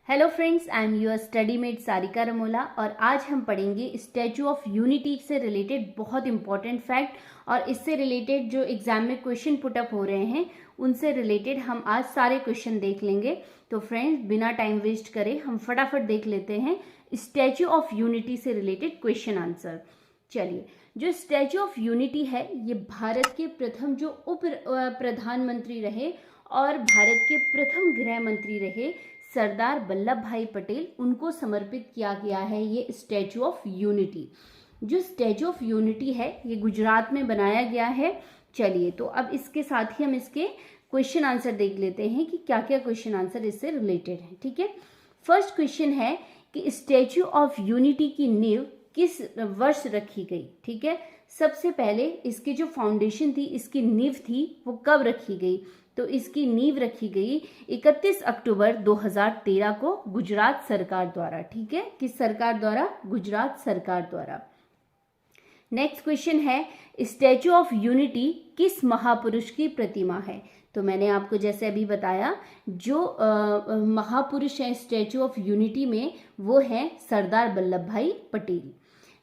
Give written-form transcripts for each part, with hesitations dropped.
Hello friends, I am your study mate Sarika Ramola और आज हम पढ़ेंगे स्टैचू ऑफ यूनिटी से रिलेटेड बहुत इंपॉर्टेंट फैक्ट और इससे रिलेटेड जो एग्जाम में क्वेश्चन पुटअप हो रहे हैं उनसे रिलेटेड हम आज सारे क्वेश्चन देख लेंगे। तो फ्रेंड्स, बिना टाइम वेस्ट करे हम फटाफट देख लेते हैं स्टैचू ऑफ यूनिटी से रिलेटेड क्वेश्चन आंसर। चलिए, जो स्टैचू ऑफ यूनिटी है ये भारत के प्रथम जो उप प्रधानमंत्री रहे और भारत के प्रथम गृह मंत्री रहे सरदार वल्लभ भाई पटेल, उनको समर्पित किया गया है ये स्टैचू ऑफ यूनिटी। जो स्टैचू ऑफ यूनिटी है ये गुजरात में बनाया गया है। चलिए, तो अब इसके साथ ही हम इसके क्वेश्चन आंसर देख लेते हैं कि क्या क्या क्वेश्चन आंसर इससे रिलेटेड है। ठीक है, फर्स्ट क्वेश्चन है कि स्टैचू ऑफ यूनिटी की नींव किस वर्ष रखी गई। ठीक है, सबसे पहले इसकी जो फाउंडेशन थी, इसकी नींव थी, वो कब रखी गई? तो इसकी नींव रखी गई 31 अक्टूबर 2013 को गुजरात सरकार द्वारा। ठीक है, किस सरकार द्वारा? गुजरात सरकार द्वारा। नेक्स्ट क्वेश्चन है, स्टैचू ऑफ यूनिटी किस महापुरुष की प्रतिमा है? तो मैंने आपको जैसे अभी बताया, जो महापुरुष है स्टैचू ऑफ यूनिटी में वो है सरदार वल्लभ भाई पटेल।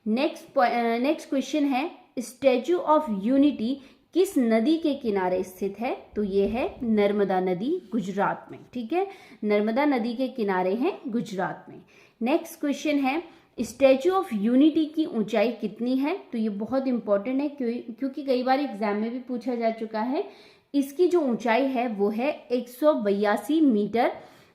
नेक्स्ट क्वेश्चन है, स्टैचू ऑफ यूनिटी किस नदी के किनारे स्थित है? तो ये है नर्मदा नदी, गुजरात में। ठीक है, नर्मदा नदी के किनारे हैं गुजरात में। नेक्स्ट क्वेश्चन है, स्टैचू ऑफ यूनिटी की ऊंचाई कितनी है? तो ये बहुत इंपॉर्टेंट है क्योंकि कई बार एग्जाम में भी पूछा जा चुका है। इसकी जो ऊंचाई है वो है 182 मीटर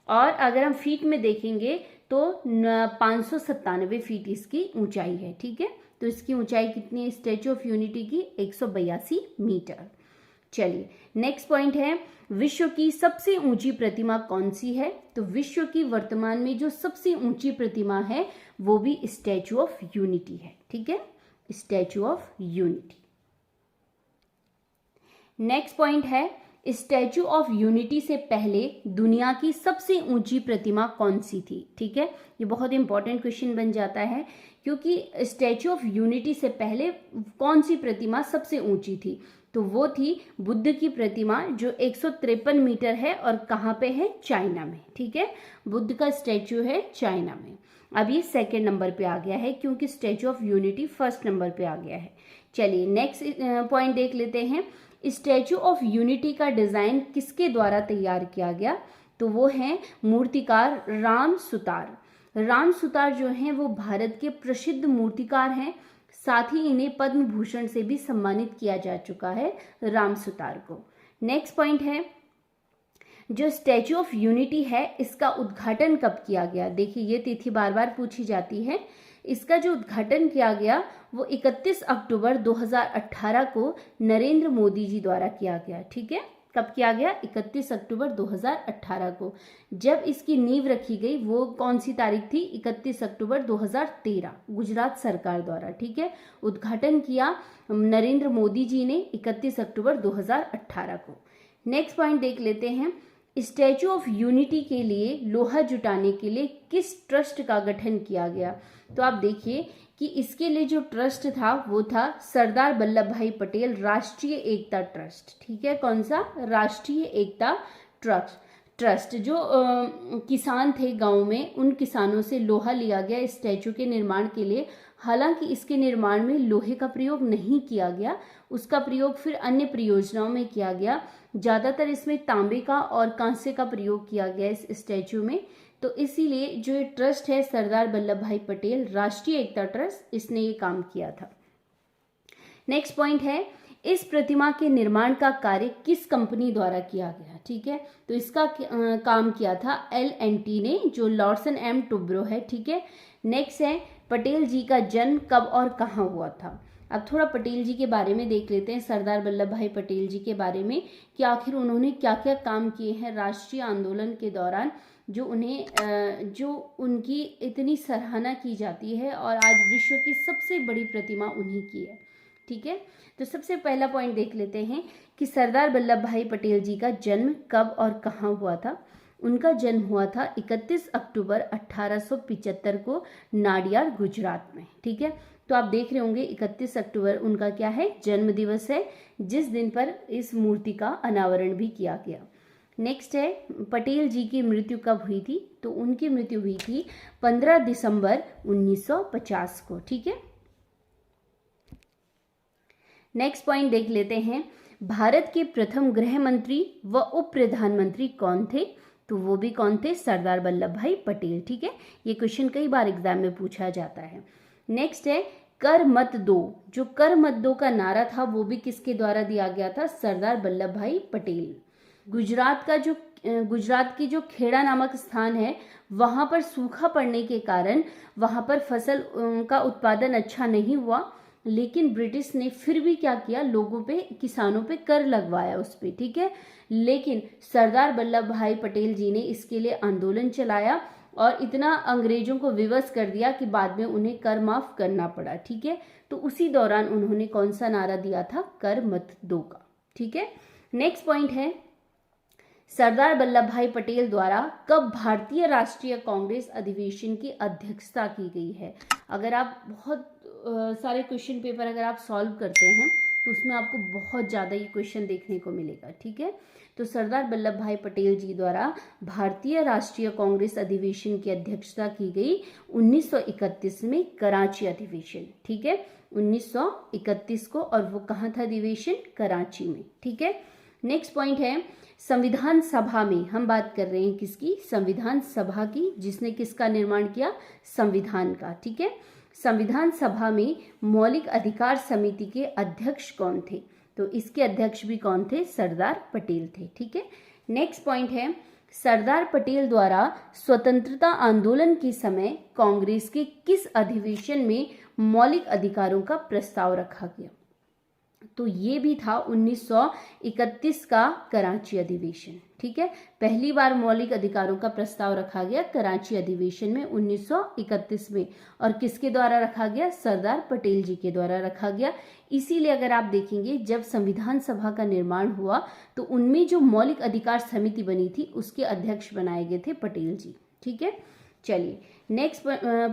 और अगर हम फीट में देखेंगे तो 597 फीट इसकी ऊंचाई है। ठीक है, तो इसकी ऊंचाई कितनी है स्टैचू ऑफ यूनिटी की? 182 मीटर। चलिए, नेक्स्ट पॉइंट है, विश्व की सबसे ऊंची प्रतिमा कौन सी है? तो विश्व की वर्तमान में जो सबसे ऊंची प्रतिमा है वो भी स्टैचू ऑफ यूनिटी है। ठीक है, statue of unity. Next point है, स्टैचू ऑफ यूनिटी से पहले दुनिया की सबसे ऊंची प्रतिमा कौन सी थी? ठीक है, ये बहुत इंपॉर्टेंट क्वेश्चन बन जाता है क्योंकि स्टैचू ऑफ यूनिटी से पहले कौन सी प्रतिमा सबसे ऊंची थी? तो वो थी बुद्ध की प्रतिमा जो 153 मीटर है और कहाँ पे है? चाइना में। ठीक है, बुद्ध का स्टैचू है चाइना में। अब ये सेकेंड नंबर पे आ गया है क्योंकि statue of unity first number पे आ गया है। चलिए, नेक्स्ट पॉइंट देख लेते हैं, स्टैचू ऑफ यूनिटी का डिजाइन किसके द्वारा तैयार किया गया? तो वो है मूर्तिकार राम सुतार। राम सुतार जो हैं वो भारत के प्रसिद्ध मूर्तिकार हैं, साथ ही इन्हें पद्म भूषण से भी सम्मानित किया जा चुका है राम सुतार को। नेक्स्ट पॉइंट है, जो स्टैचू ऑफ यूनिटी है इसका उद्घाटन कब किया गया? देखिए, ये तिथि बार बार पूछी जाती है। इसका जो उद्घाटन किया गया वो 31 अक्टूबर 2018 को नरेंद्र मोदी जी द्वारा किया गया। ठीक है, कब किया गया? 31 अक्टूबर 2018 को। जब इसकी नींव रखी गई वो कौन सी तारीख थी? 31 अक्टूबर 2013, गुजरात सरकार द्वारा। ठीक है, उद्घाटन किया नरेंद्र मोदी जी ने 31 अक्टूबर 2018 को। नेक्स्ट पॉइंट देख लेते हैं, स्टैचू ऑफ यूनिटी के लिए लोहा जुटाने के लिए किस ट्रस्ट का गठन किया गया? तो आप देखिए कि इसके लिए जो ट्रस्ट था वो था सरदार वल्लभ भाई पटेल राष्ट्रीय एकता ट्रस्ट। ठीक है, कौन सा? राष्ट्रीय एकता ट्रस्ट। जो किसान थे गांव में, उन किसानों से लोहा लिया गया इस स्टैचू के निर्माण के लिए। हालांकि इसके निर्माण में लोहे का प्रयोग नहीं किया गया, उसका प्रयोग फिर अन्य परियोजनाओं में किया गया। ज़्यादातर इसमें तांबे का और कांसे का प्रयोग किया गया इस स्टैचू में। तो इसीलिए जो ये ट्रस्ट है सरदार वल्लभ भाई पटेल राष्ट्रीय एकता ट्रस्ट, इसने ये काम किया था। नेक्स्ट पॉइंट है, इस प्रतिमा के निर्माण का कार्य किस कंपनी द्वारा किया गया? ठीक है, तो इसका काम किया था L&T ने, जो लॉर्सन एंड टुब्रो है। ठीक है, नेक्स्ट है, पटेल जी का जन्म कब और कहाँ हुआ था? अब थोड़ा पटेल जी के बारे में देख लेते हैं, सरदार वल्लभ भाई पटेल जी के बारे में कि आखिर उन्होंने क्या क्या काम किए हैं राष्ट्रीय आंदोलन के दौरान, जो उनकी इतनी सराहना की जाती है और आज विश्व की सबसे बड़ी प्रतिमा उन्हीं की है। ठीक है, तो सबसे पहला पॉइंट देख लेते हैं कि सरदार वल्लभ भाई पटेल जी का जन्म कब और कहाँ हुआ था। उनका जन्म हुआ था 31 अक्टूबर 1875 को नाडियाड, गुजरात में। ठीक है, तो आप देख रहे होंगे 31 अक्टूबर उनका क्या है? जन्म दिवस है, जिस दिन पर इस मूर्ति का अनावरण भी किया गया। नेक्स्ट है पटेल जी की मृत्यु कब हुई थी, तो उनकी मृत्यु हुई थी 15 दिसंबर 1950 को, ठीक है। नेक्स्ट पॉइंट देख लेते हैं, भारत के प्रथम गृह मंत्री व उप प्रधानमंत्री कौन थे, तो वो भी कौन थे, सरदार वल्लभ भाई पटेल, ठीक है। ये क्वेश्चन कई बार एग्जाम में पूछा जाता है। नेक्स्ट है कर मत दो, जो कर मत दो का नारा था वो भी किसके द्वारा दिया गया था, सरदार वल्लभ भाई पटेल। गुजरात की जो खेड़ा नामक स्थान है वहां पर सूखा पड़ने के कारण वहां पर फसल का उत्पादन अच्छा नहीं हुआ, लेकिन ब्रिटिश ने फिर भी क्या किया, लोगों पे, किसानों पे कर लगवाया उस पे, ठीक है। लेकिन सरदार वल्लभ भाई पटेल जी ने इसके लिए आंदोलन चलाया और इतना अंग्रेजों को विवश कर दिया कि बाद में उन्हें कर माफ करना पड़ा, ठीक है। तो उसी दौरान उन्होंने कौन सा नारा दिया था, कर मत दो का, ठीक है। नेक्स्ट पॉइंट है सरदार वल्लभ भाई पटेल द्वारा कब भारतीय राष्ट्रीय कांग्रेस अधिवेशन की अध्यक्षता की गई है। अगर आप बहुत सारे क्वेश्चन पेपर अगर आप सॉल्व करते हैं तो उसमें आपको बहुत ज़्यादा ये क्वेश्चन देखने को मिलेगा, ठीक है। तो सरदार वल्लभ भाई पटेल जी द्वारा भारतीय राष्ट्रीय कांग्रेस अधिवेशन की अध्यक्षता की गई 1931 में, कराची अधिवेशन, ठीक है, 1931 को, और वो कहाँ था अधिवेशन, कराची में, ठीक है। नेक्स्ट पॉइंट है संविधान सभा में, हम बात कर रहे हैं किसकी, संविधान सभा की, जिसने किसका निर्माण किया, संविधान का, ठीक है। संविधान सभा में मौलिक अधिकार समिति के अध्यक्ष कौन थे, तो इसके अध्यक्ष भी कौन थे, सरदार पटेल थे, ठीक है। नेक्स्ट पॉइंट है सरदार पटेल द्वारा स्वतंत्रता आंदोलन के समय कांग्रेस के किस अधिवेशन में मौलिक अधिकारों का प्रस्ताव रखा गया, तो ये भी था 1931 का कराची अधिवेशन, ठीक है। पहली बार मौलिक अधिकारों का प्रस्ताव रखा गया कराची अधिवेशन में 1931 में, और किसके द्वारा रखा गया, सरदार पटेल जी के द्वारा रखा गया। इसीलिए अगर आप देखेंगे जब संविधान सभा का निर्माण हुआ तो उनमें जो मौलिक अधिकार समिति बनी थी उसके अध्यक्ष बनाए गए थे पटेल जी, ठीक है। चलिए नेक्स्ट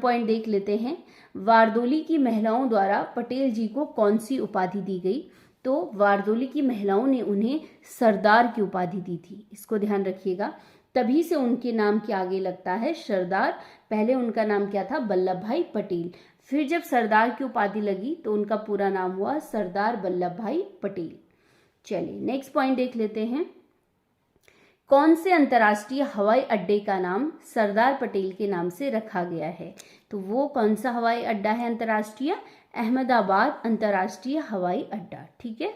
पॉइंट देख लेते हैं, वारदोली की महिलाओं द्वारा पटेल जी को कौन सी उपाधि दी गई, तो वारदोली की महिलाओं ने उन्हें सरदार की उपाधि दी थी, इसको ध्यान रखिएगा, तभी से उनके नाम के आगे लगता है सरदार। पहले उनका नाम क्या था, वल्लभ भाई पटेल, फिर जब सरदार की उपाधि लगी तो उनका पूरा नाम हुआ सरदार वल्लभ भाई पटेल। चलिए नेक्स्ट पॉइंट देख लेते हैं, कौन से अंतर्राष्ट्रीय हवाई अड्डे का नाम सरदार पटेल के नाम से रखा गया है, तो वो कौन सा हवाई अड्डा है अंतर्राष्ट्रीय, अहमदाबाद अंतर्राष्ट्रीय हवाई अड्डा, ठीक है।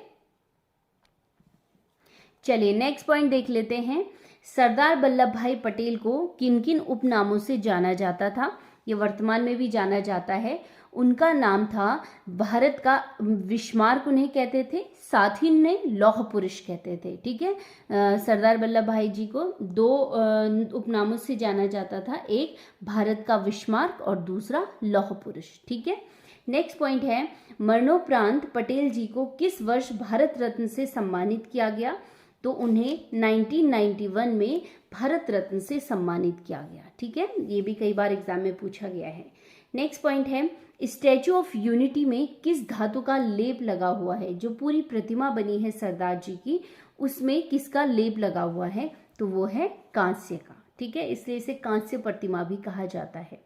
चलिए नेक्स्ट पॉइंट देख लेते हैं, सरदार वल्लभ भाई पटेल को किन किन उपनामों से जाना जाता था, ये वर्तमान में भी जाना जाता है। उनका नाम था भारत का विस्मार्क उन्हें कहते थे, साथ ही उन्हें लौह पुरुष कहते थे, ठीक है। सरदार वल्लभ भाई जी को दो उपनामों से जाना जाता था, एक भारत का विस्मार्क और दूसरा लौह पुरुष, ठीक है। नेक्स्ट पॉइंट है मरणोपरांत पटेल जी को किस वर्ष भारत रत्न से सम्मानित किया गया, तो उन्हें 1991 में भारत रत्न से सम्मानित किया गया, ठीक है। ये भी कई बार एग्जाम में पूछा गया है। नेक्स्ट पॉइंट है स्टैचू ऑफ यूनिटी में किस धातु का लेप लगा हुआ है, जो पूरी प्रतिमा बनी है सरदार जी की उसमें किसका लेप लगा हुआ है, तो वो है कांस्य का, ठीक है, इसलिए इसे कांस्य प्रतिमा भी कहा जाता है।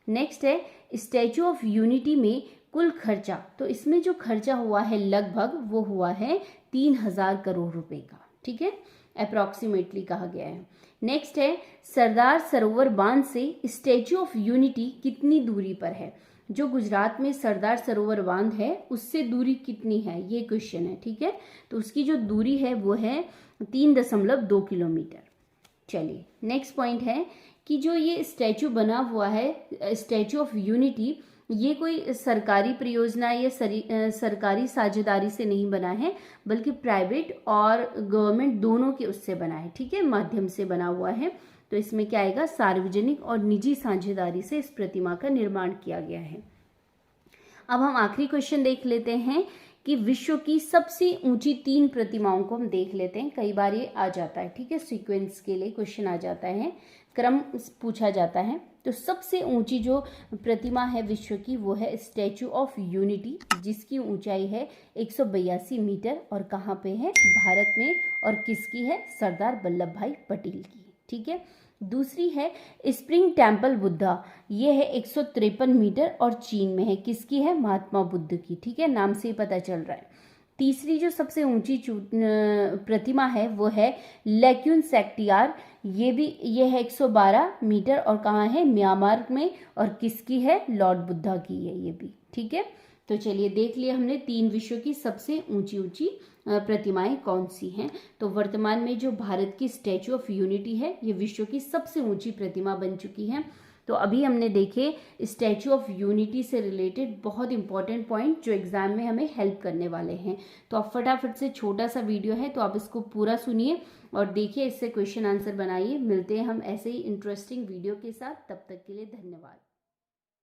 नेक्स्ट है स्टैचू ऑफ यूनिटी में कुल खर्चा, तो इसमें जो खर्चा हुआ है लगभग वो हुआ है 3000 करोड़ रुपए का, ठीक है, अप्रॉक्सीमेटली कहा गया है। नेक्स्ट है सरदार सरोवर बांध से स्टैचू ऑफ यूनिटी कितनी दूरी पर है, जो गुजरात में सरदार सरोवर बांध है उससे दूरी कितनी है, ये क्वेश्चन है, ठीक है। तो उसकी जो दूरी है वो है 3.2 किलोमीटर। चलिए नेक्स्ट पॉइंट है कि जो ये स्टैचू बना हुआ है स्टैचू ऑफ यूनिटी, ये कोई सरकारी परियोजना या सरकारी साझेदारी से नहीं बना है, बल्कि प्राइवेट और गवर्नमेंट दोनों के उससे बना है, ठीक है, माध्यम से बना हुआ है। तो इसमें क्या आएगा, सार्वजनिक और निजी साझेदारी से इस प्रतिमा का निर्माण किया गया है। अब हम आखिरी क्वेश्चन देख लेते हैं कि विश्व की सबसे ऊंची 3 प्रतिमाओं को हम देख लेते हैं। कई बार ये आ जाता है, ठीक है, सीक्वेंस के लिए क्वेश्चन आ जाता है, क्रम पूछा जाता है। तो सबसे ऊंची जो प्रतिमा है विश्व की वो है स्टैचू ऑफ यूनिटी, जिसकी ऊंचाई है 182 मीटर और कहाँ पे है, भारत में, और किसकी है, सरदार वल्लभ भाई पटेल की, ठीक है। दूसरी है स्प्रिंग टेम्पल बुद्धा, ये है 153 मीटर और चीन में है, किसकी है, महात्मा बुद्ध की, ठीक है, नाम से ही पता चल रहा है। तीसरी जो सबसे ऊंची प्रतिमा है वो है लेक्यून सेक्टियार, ये है 112 मीटर और कहाँ है, म्यांमार में, और किसकी है, लॉर्ड बुद्धा की है ये भी, ठीक है। तो चलिए देख लिया हमने 3 विश्व की सबसे ऊंची ऊंची प्रतिमाएं कौन सी हैं। तो वर्तमान में जो भारत की स्टैचू ऑफ यूनिटी है ये विश्व की सबसे ऊंची प्रतिमा बन चुकी है। तो अभी हमने देखे स्टैचू ऑफ यूनिटी से रिलेटेड बहुत इंपॉर्टेंट पॉइंट जो एग्जाम में हमें हेल्प करने वाले हैं। तो आप फटाफट से, छोटा सा वीडियो है तो आप इसको पूरा सुनिए और देखिए, इससे क्वेश्चन आंसर बनाइए। मिलते हैं हम ऐसे ही इंटरेस्टिंग वीडियो के साथ, तब तक के लिए धन्यवाद।